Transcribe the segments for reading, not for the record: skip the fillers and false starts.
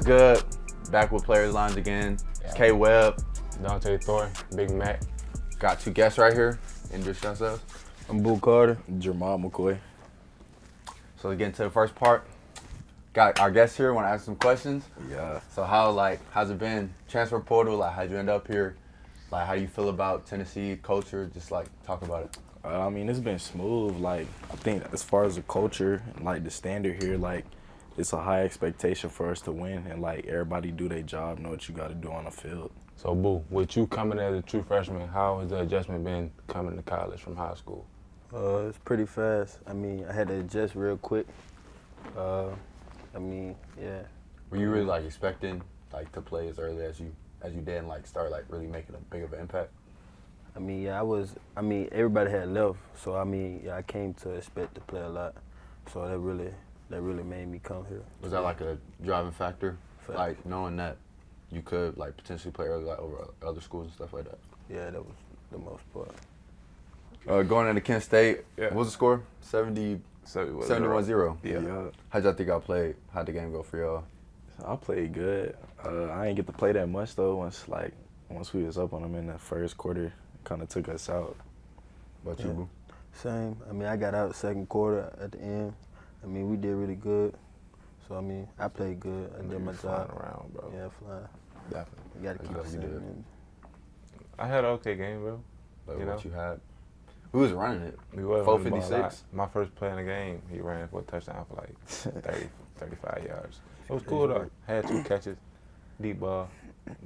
good? Back with Players Lounge again. It's K Webb. Dante Thor, Big Mac. Got two guests right here. Introduce yourselves. I'm Boo Carter. Jamal McCoy. So let's get into the first part. Got our guests here. Want to ask some questions. Yeah. So how's it been? Transfer portal. How'd you end up here? How do you feel about Tennessee culture? Just talk about it. I mean, it's been smooth. I think as far as the culture and the standard here, it's a high expectation for us to win, and everybody do their job, know what you got to do on the field. So, Boo, with you coming as a true freshman, how has the adjustment been coming to college from high school? It's pretty fast. I mean, I had to adjust real quick. Yeah. Were you really expecting to play as early as you did and start really making a big of an impact? I mean, yeah, everybody had left, so I came to expect to play a lot. So that really made me come here. Was that a driving factor? Knowing that you could potentially play early over other schools and stuff like that? Yeah, that was the most part. Going into Kent State, Yeah. what was the score? 71-0. Yeah. How'd y'all think y'all played? How'd the game go for y'all? I played good. I ain't get to play that much though. Once we was up on them in the first quarter, kind of took us out. What you, Boo? Same. I got out second quarter at the end. We did really good. So, I played good. I did my flying job. around, bro. Yeah, flying. Definitely. You got to keep That's what you did. saying. I had an okay game, bro. What you had? Who was running it? We wasn't 456? My first play in the game, he ran for a touchdown for 30, 35 yards. It was cool, though. Had 2 catches, deep ball,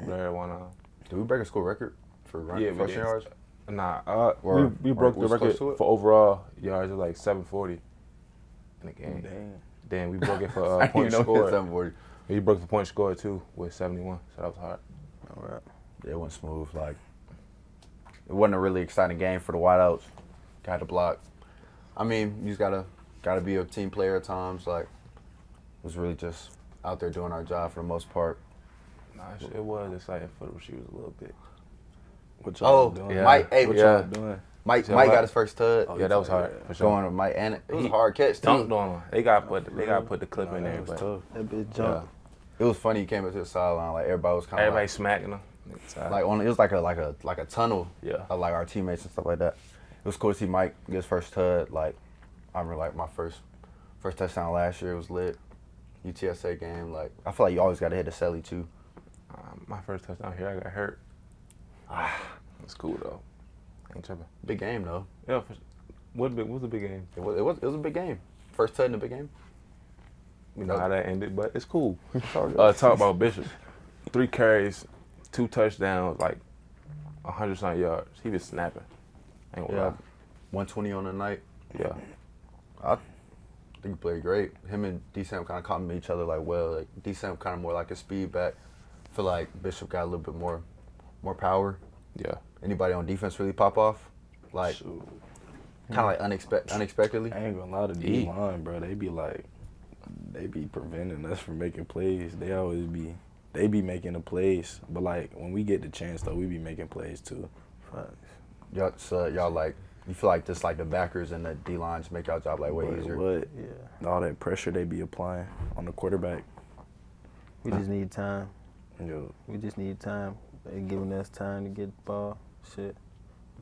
blurred one on. Did we break a school record for running we rushing did. yards? Nah, Or- we broke or the was close record to it? for overall yards. It was 740 in the game. Damn. Then we broke it for I didn't points even know it was scored. 740. We broke the point score too with 71, so that was hard. All right. Yeah, it went smooth. It wasn't a really exciting game for the wideouts. Got to block. You just gotta be a team player at times. Was really just out there doing our job for the most part. Nah, it was exciting for the receivers a little bit. What y'all Oh, doing? yeah. Mike, hey, What Yeah. y'all doing? Mike So got what? his first touch. Oh, Yeah, that was hard for sure. Going to Mike, and it was He a hard catch too. Dunked on him. They got put the clip in Nah, there, that was but tough. That bitch yeah, jumped. It was funny. He came up to the sideline. Everybody was kind of everybody smacking him. it was like a tunnel. Yeah. Of our teammates and stuff like that. It was cool to see Mike get his first touch. I remember my first touchdown last year was lit. UTSA game. I feel like you always got to hit the celly too. My first touchdown here, I got hurt. It's cool though. Ain't tripping. Big game though. Yeah, what was the big game? It was a big game. First touch in a big game. You know how that ended, but it's cool. all good. Talk about Bishop. 3 carries, 2 touchdowns, 100-something yards. He was snapping. Ain't gonna Yeah. lie. 120 on the night. Yeah. I think he played great. Him and D-Sam kind of complement each other well. D-Sam kind of more like a speed back. I feel like Bishop got a little bit more power. Yeah. Anybody on defense really pop off? Shoot. Kind of unexpectedly. I ain't gonna lie to D line, bro. They be preventing us from making plays. They be making the plays, but when we get the chance though, we be making plays too. Y'all, you feel like just the backers and the D lines make y'all job way easier. What? Yeah. All that pressure they be applying on the quarterback. We just need time. Yo, We just need time. They giving us time to get the ball. Shit.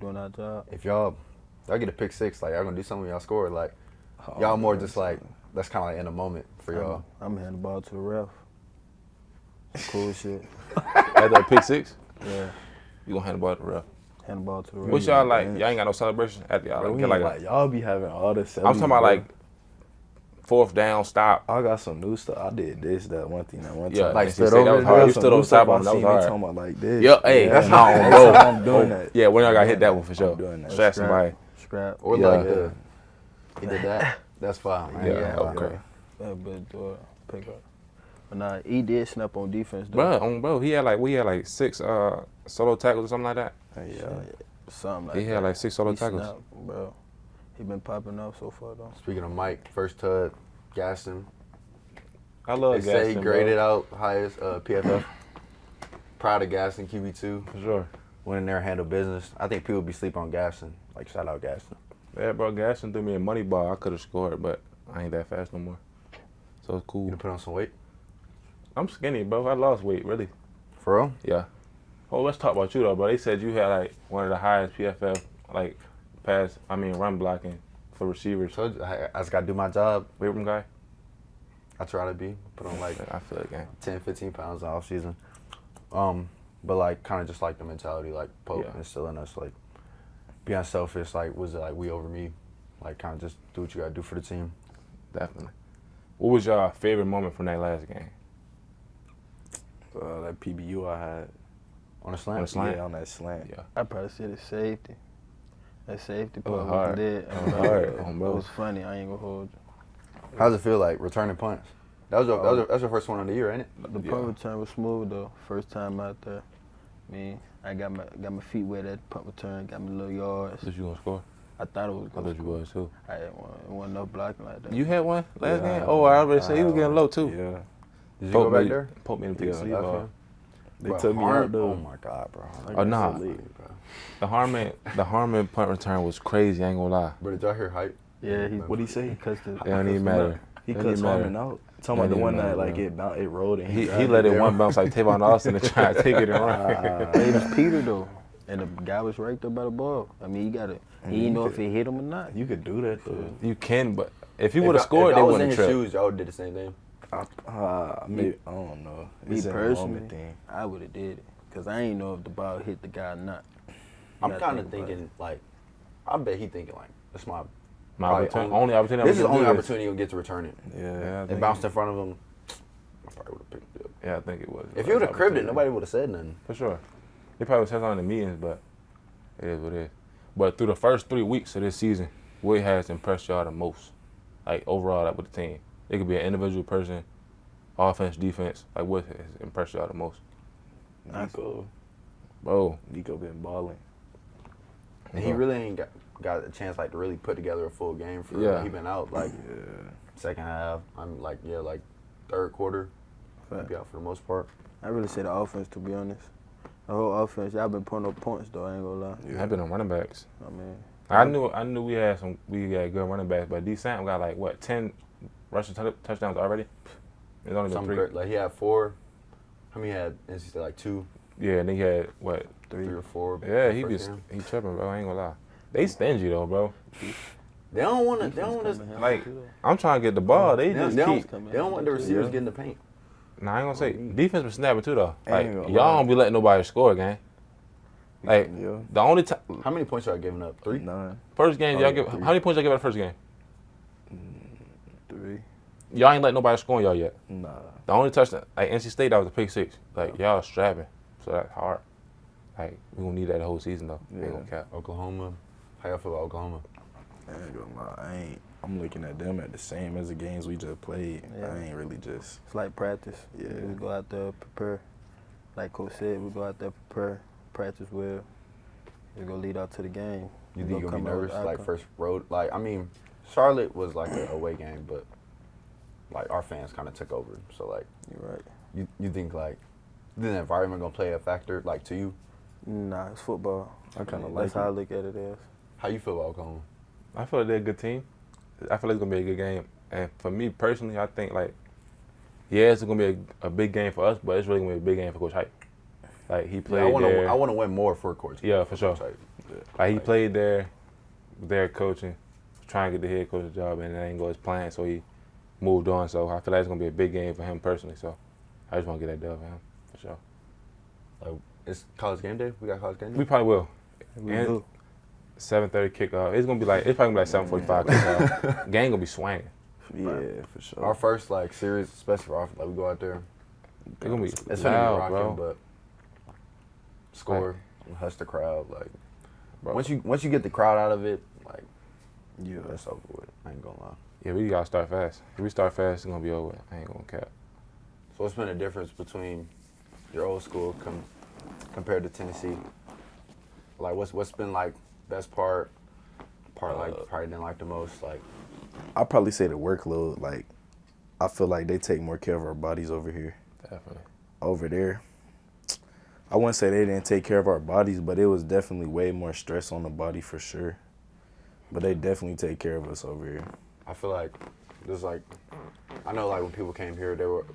Doing our job. If y'all get a pick six, y'all gonna do something when y'all score. Y'all more just that's kind of in a moment for y'all. I'm handing the ball to the ref. Cool shit. At that pick 6, Yeah. you gonna hand the ball to the ref. Hand the ball to the ref. What y'all Y'all ain't got no celebration after y'all. bro, we Get ain't y'all be having all the. I'm talking about 4th down, stop. I got some new stuff. I did that one thing, that one Yeah, time. like stood that over was there. hard. You Some stood new on stuff top of I him. That seen, was they hard. talking about this. Yeah, hey, Yeah. that's not on, That's bro. how I'm doing that. Yeah, when y'all got hit that one for sure. doing that. Strap somebody. Scrap. Or Yeah. he did that. That's fine. Man. Yeah, okay. That bitch do it. Pick up. But nah, he did snap on defense though. Bro, he had we had 6 solo tackles or something like that. Yeah. Something like He had that. 6 solo He tackles. snapped, bro. He been popping up so far though. Speaking of Mike, first touch, Gaston. I love They say he Gaston, graded bro. out highest PFF. Proud of Gaston, QB2. For sure. Went in there and handled business. I think people be sleeping on Gaston. Shout out Gaston. Yeah, bro, Gaston threw me a money ball. I could have scored, but I ain't that fast no more. So it's You cool. to put on some weight? I'm skinny, bro. I lost weight, really. For real? Yeah. Oh, let's talk about you though, bro. They said you had like one of the highest PFF run blocking for receivers. So I just got to do my job. Weight room guy. I try to be. Put on like I feel it, gang. 10, 15 pounds off season. But like kind of just like the mentality, like Pope instilling us, like be unselfish. Like was it like we over me? Like kind of just do what you got to do for the team. Definitely. What was your favorite moment from that last game? That PBU I had. On a slant? On a slant? Yeah, on that slant. Yeah. I probably said it's safety. That safety It was part hard. was dead. It was hard. It was funny. I ain't gonna hold you. How's it feel like returning punts? That's your first one of the year, ain't it? The punt return was smooth though. First time out there. I mean, I got my feet wet at the punt return. Got me little yards. Thought you gonna score? I thought it was I gonna thought you score. was too. I had one. It wasn't no blocking like that. You had one last Yeah, game? Oh, I already said he was had getting one. low too. Yeah. Did you go back there? Pope made him take a Yeah, sleep that's off. him. They Bro, took me Harmon- out though. Oh my God, bro. Oh, nah. Bro. The Harmon punt return was crazy, I ain't gonna lie. But did y'all hear hype? Yeah, he. What'd he say? He cussed it. It don't even matter. He Don't cuts even matter. Harmon out. Talking about Don't the one even that matter, like it rolled and He grabbed let it there. one bounce like Tavon Austin and try to take it and run. It was Peter though, and the guy was right there by the ball. I mean, he didn't know if it hit him or not. You could do that though. You can, but if he would have scored, they wouldn't have If tripped. I was in his shoes, y'all did the same thing. Maybe, I don't know. Me It's a personally, moment thing. I would have did it because I ain't know if the ball hit the guy or not. I'm gotta kind of think about thinking like, I bet he thinking like, that's my My Probably opportunity, only- only opportunity. This is the I'm gonna only do opportunity you'll get to return it. Yeah. Yeah, I It think bounced in front of him. I probably would have picked it up. Yeah, I think it was. If you would have cribbed it, nobody would have said nothing. For sure. They probably said something in the meetings, but it is what it is. But through the first 3 weeks of this season, what has impressed y'all the most? Like overall, like with the team. It could be an individual person, offense, defense. Like what has impressed y'all the most? Nico been balling. And he really ain't got a chance like to really put together a full game for real. Yeah. He been out like second half. I'm like like third quarter. He'll be out for the most part. I really say the offense, to be honest. The whole offense, y'all been putting up points though. I ain't gonna lie. Yeah. I've been on running backs. I mean, I knew we had good running backs, but D Sam got like what 10 rushing touchdowns already. It's only been Some 3. great, like he had 4. How many had NC State? Like 2, Yeah, and then he had what? 3 or 4. Yeah, he first be game. he tripping, bro. I ain't gonna lie. They stingy though, bro. They don't want to. They don't want to. Like I'm trying to get the ball. They just They keep. don't want the receivers getting the paint. Nah, I ain't gonna say defense was snapping too though. I Like ain't gonna y'all lie. don't be letting nobody score, gang. Like Yeah. the only time How many points y'all giving up? 3. 9, first game Oh, y'all yeah, give 3. how many points y'all give at the first game? 3. Y'all ain't letting nobody score on y'all yet. Nah. The only touchdown like NC State that was a pick 6. Like y'all strapping, so that's hard. Like we gonna need that the whole season though. Ain't Yeah. gonna cap. Oklahoma. How y'all feel about Oklahoma? I ain't gonna lie. I'm looking at them at the same as the games we just played. Yeah. I ain't really just. it's like practice. Yeah. We go out there, prepare. Like Coach said, we go out there, prepare, practice well. We go lead out to the game. You We think you'll be come out with nervous like outcome. first road? Like I mean, Charlotte was like an away game, but like our fans kind of took over. So like, You're right. you think like the environment gonna play a factor like to you? Nah, it's football. I kind of That's like how I it. look at it as. How you feel about Oklahoma? I feel like they're a good team. I feel like it's gonna be a good game. And for me personally, I think like, yeah, it's gonna be a big game for us, but it's really gonna be a big game for Coach Hype. Like he played there. I want to win more for Coach. Yeah, for sure. Like, Like he played there, coaching, trying to get the head coach's job, and it ain't go as planned, so he moved on. So I feel like it's gonna be a big game for him personally. So I just want to get that dub for him for sure. like it's college game day. We got college game day. We probably will. We And do. 7:30 kickoff. It's probably gonna be like 7:45 kickoff. Game gonna be swanging. Yeah, for sure. Our first like series, especially for our, like we go out there. It's gonna be It's gonna be loud, rocking, bro. but score, hush the crowd. Like Bro. once you get the crowd out of it, like Yeah. that's over with. I ain't gonna lie. Yeah, we gotta start fast. If we start fast, it's gonna be over. I ain't gonna cap. So what's been the difference between your old school compared to Tennessee? Like what's been like best part like probably didn't like the most like I'll probably say the workload. Like, I feel like they take more care of our bodies over here. Definitely. Over there, I wouldn't say they didn't take care of our bodies, but it was definitely way more stress on the body for sure. But they definitely take care of us over here. I feel like there's like I know like when people came here they were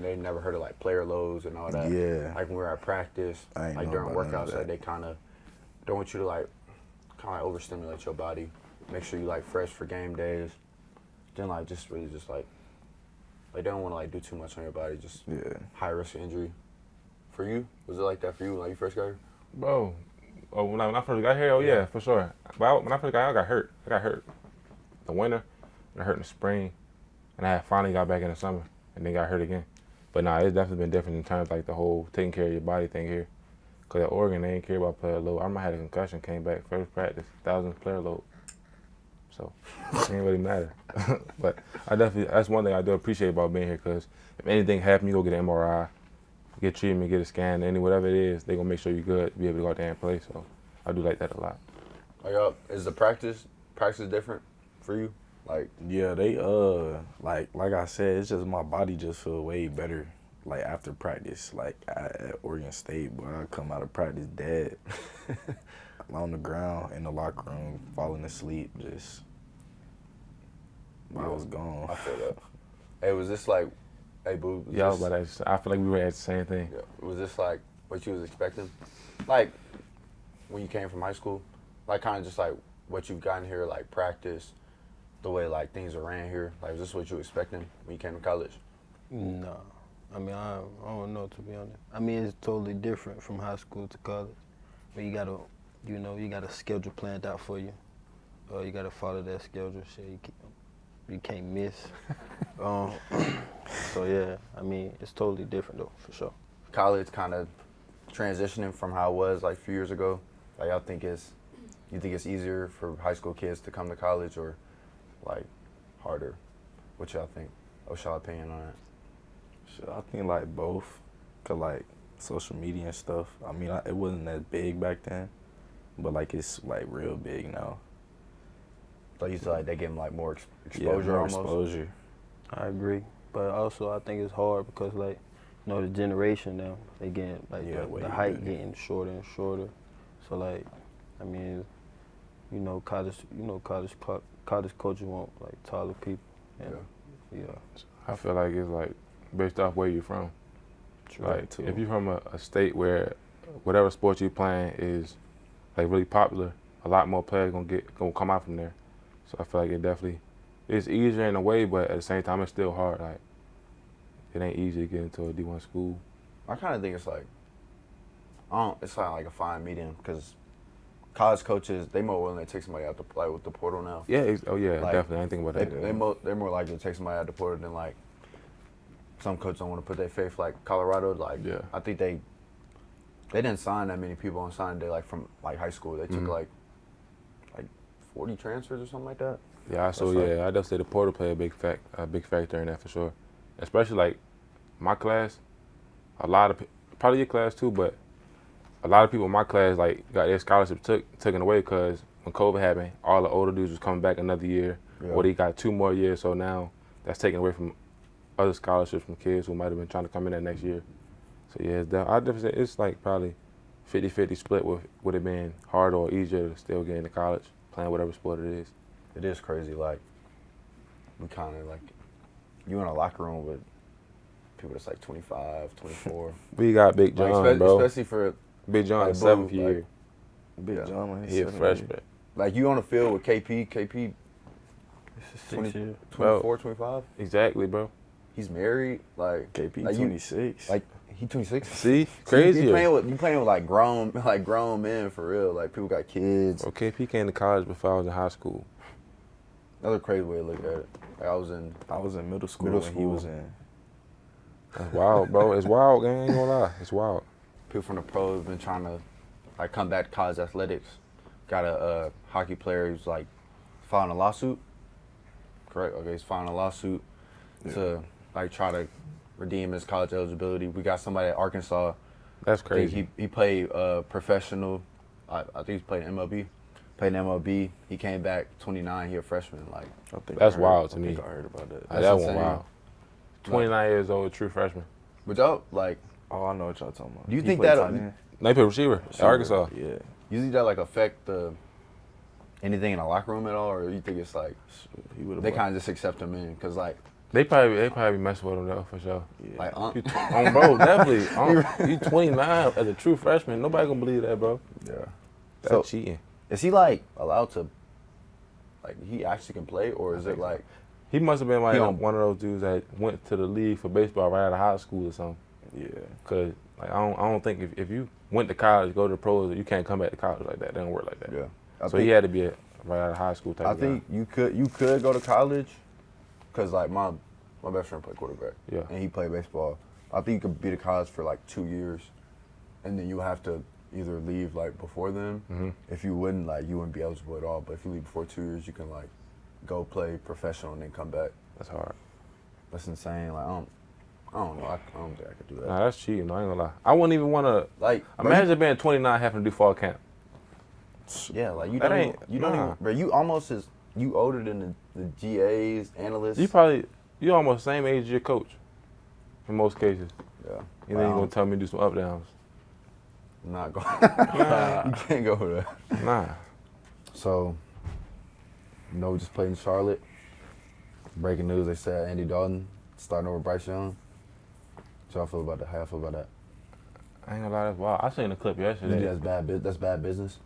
they never heard of like player loads and all that. Yeah. Like when we were at practice, I ain't like know during about none of workouts, like that. they kind of don't want you to like kind of like overstimulate your body. Make sure you like fresh for game days. Then like just really just like they don't want to like do too much on your body. Just Yeah. high risk of injury. For you, was it like that for you when like, you first got here? Bro, when I first got here, yeah, for sure. But when I first got here, I got hurt. I got hurt the winter, and I hurt in the spring, and I had finally got back in the summer, and then got hurt again. But nah, it's definitely been different in terms of like the whole taking care of your body thing here. Cause at Oregon, they ain't care about player load. I might have had a concussion, came back first practice, 1,000 player load. So it ain't really matter. But I definitely, that's one thing I do appreciate about being here. Cause if anything happens, you go get an MRI, get treatment, get a scan, whatever it is, they gonna make sure you're good, be able to go out there and play. So I do like that a lot. Is the practice different for you? Like Yeah, they like I said, it's just my body just feel way better like after practice. Like at Oregon State, boy, I come out of practice dead on the ground in the locker room, falling asleep, just I was gone. I feel that. Hey, was this like, hey boo? Yeah, I was about to say, I feel like we were at the same thing. Yeah, was this like what you was expecting? Like when you came from high school, like kind of just like what you've gotten here, like practice, the way like things are ran here. Like was this what you were expecting when you came to college? No. I mean, I don't know, to be honest. I mean, it's totally different from high school to college. But you gotta, you got a schedule planned out for you. You gotta follow that schedule. Shit, you can't miss. So yeah, I mean, it's totally different though, for sure. College kind of transitioning from how it was like a few years ago. Like you think it's easier for high school kids to come to college or like harder? What y'all think? What's y'all opinion on it? Shit, I think like both, cause like social media and stuff. I mean, it wasn't as big back then, but like it's like real big now. Like you said, like they give them like more exposure, Yeah, more almost. exposure. I agree. But also, I think it's hard because, like, the generation now, they getting, like, Yeah, way the height bigger. getting shorter and shorter. So, like, I mean, college coaches want, like, taller people. And, yeah. I feel like it's like based off where you're from. True. Like too. if you're from a state where whatever sport you're playing is like really popular, a lot more players gonna come out from there. So I feel like it's easier in a way, but at the same time it's still hard. Like it ain't easy to get into a D1 school. I kind of think it's like, it's like a fine medium because college coaches, they more willing to take somebody out to play with the portal now. Yeah, like, definitely. I ain't think about that. They're more likely to take somebody out the portal than like some coaches don't want to put their faith like Colorado. Like I think they didn't sign that many people on signing day like from like high school. They took like 40 transfers or something like that. Yeah, I definitely say the portal play a big factor in that for sure. Especially like my class, a lot of probably your class too, but a lot of people in my class like got their scholarships taken away because when COVID happened, all the older dudes was coming back another year, or they got 2 more years. So now that's taken away from other scholarships from kids who might have been trying to come in that next year. So yeah, I definitely say it's like probably 50-50 split with it being harder or easier to still get into college, playing whatever sport it is. It is crazy. Like we kind of like you in a locker room with people that's like 25, 24. We got Big John, bro. Especially for Big John, like, 7th Boo, year. Big John, He a freshman. like you on the field with KP It's 20, 6 years. 24, 25. Exactly, bro. He's married. Like KP like 26. Like he 26. See, crazy. You playing with like grown men for real. Like people got kids. Bro, KP came to college before I was in high school. Another crazy way to look at it. Like I was in middle school middle when he school. was in. That's wild, bro. It's wild, gang. I ain't gonna lie. It's wild. People from the pros have been trying to like come back to college athletics. Got a hockey player who's like filing a lawsuit. Correct? Okay, he's filing a lawsuit to like try to redeem his college eligibility. We got somebody at Arkansas. That's I crazy. think he played professional. I think he's played in MLB. Played in MLB. He came back 29. He a freshman. Like That's wild to I me. think I heard about that. That That's one insane. wild. 29 years old, true freshman. but y'all like, Oh, I know what y'all talking about. Do you He think played that- tight end? They play receiver at Arkansas. Yeah. you think that like affect anything in the locker room at all, or you think it's like He would have. they kind of just accept him in? Because like They probably be messing with him though for sure. Yeah. Like, On bro, definitely. You 29 as a true freshman. Nobody gonna believe that, bro. yeah. That's So- cheating. Is he like allowed to? Like he actually can play, or is it like? He must have been like He don't- one of those dudes that went to the league for baseball right out of high school or something. Yeah. Cause like I don't think if you went to college, go to the pros, you can't come back to college like that. It don't work like that. Yeah. So he had to be right out of high school type I of guy. think you could go to college, cause like my best friend played quarterback. Yeah. And he played baseball. I think you could be to college for like 2 years, and then you have to either leave like before then. Mhm. If you wouldn't, like you wouldn't be eligible at all. But if you leave before 2 years, you can like go play professional and then come back. That's hard. That's insane. Like I don't know. I don't think I could do that. Nah, that's cheating. No, I ain't gonna lie. I wouldn't even want to. Like Imagine being 29 having to do fall camp. yeah, like you That don't ain't- even, you don't nah. even, bro. You almost is you older than the GAs analysts. You almost the same age as your coach, in most cases. Yeah. And then you gonna tell me to do some up downs. I'm not going. You can't go there. Nah. So, we just played in Charlotte. Breaking news: they said Andy Dalton starting over Bryce Young. So I feel about that. How I feel about that? I ain't gonna lie, that's wild. I seen the clip yesterday. That's bad. That's bad business.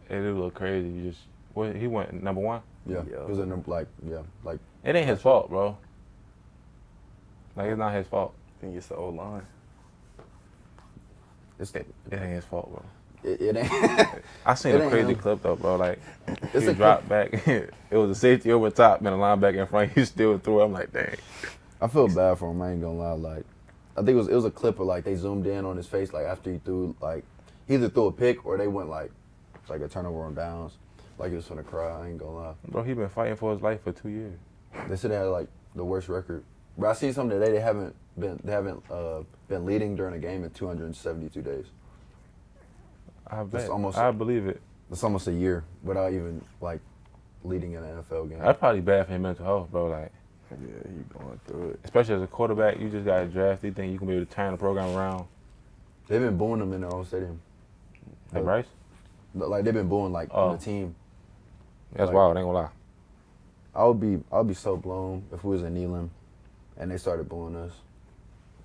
It did look crazy. He went number one. Yeah. Yeah. It was in the, like It ain't his fault, bro. Like it's not his fault. I think it's the old line. It ain't his fault, bro. it ain't. I seen It a ain't crazy him. clip though, bro. Like It's he a dropped back. It was a safety over top, and a linebacker in front. He still threw. I'm like, dang. I feel bad for him. I ain't gonna lie. Like, I think it was a clip of like they zoomed in on his face like after he threw like he either threw a pick or they went like it's like a turnover on downs. Like he was gonna cry. I ain't gonna lie. Bro, he been fighting for his life for 2 years. They said they had like the worst record. But I seen something today. They haven't been leading during a game in 272 days. I bet. almost- I believe it. That's almost a year without even like leading in an NFL game. That's probably bad for his mental health, bro. Like, Yeah, he going through it. especially as a quarterback, you just got drafted. You think you can be able to turn the program around? They've been booing them in their own stadium. Like Bryce? Like they've been booing like Oh. the team. That's Like- wild. I ain't gonna lie. I'll be so blown if we was in Neyland and they started booing us.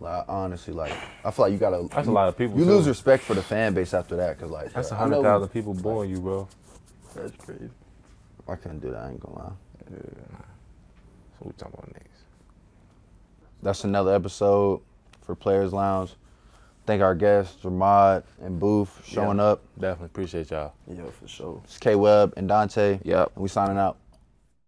Like honestly, like I feel like you gotta. That's a lot of people, You too. lose respect for the fan base after that, cause like That's I know 100,000 people booing you, bro. That's crazy. I couldn't do that. I ain't gonna lie. So we talking about next. That's another episode for Players Lounge. Thank our guests, Ramad and Booth, showing up. Definitely appreciate y'all. Yeah, for sure. It's K Webb and Dante. Yep. And we signing out.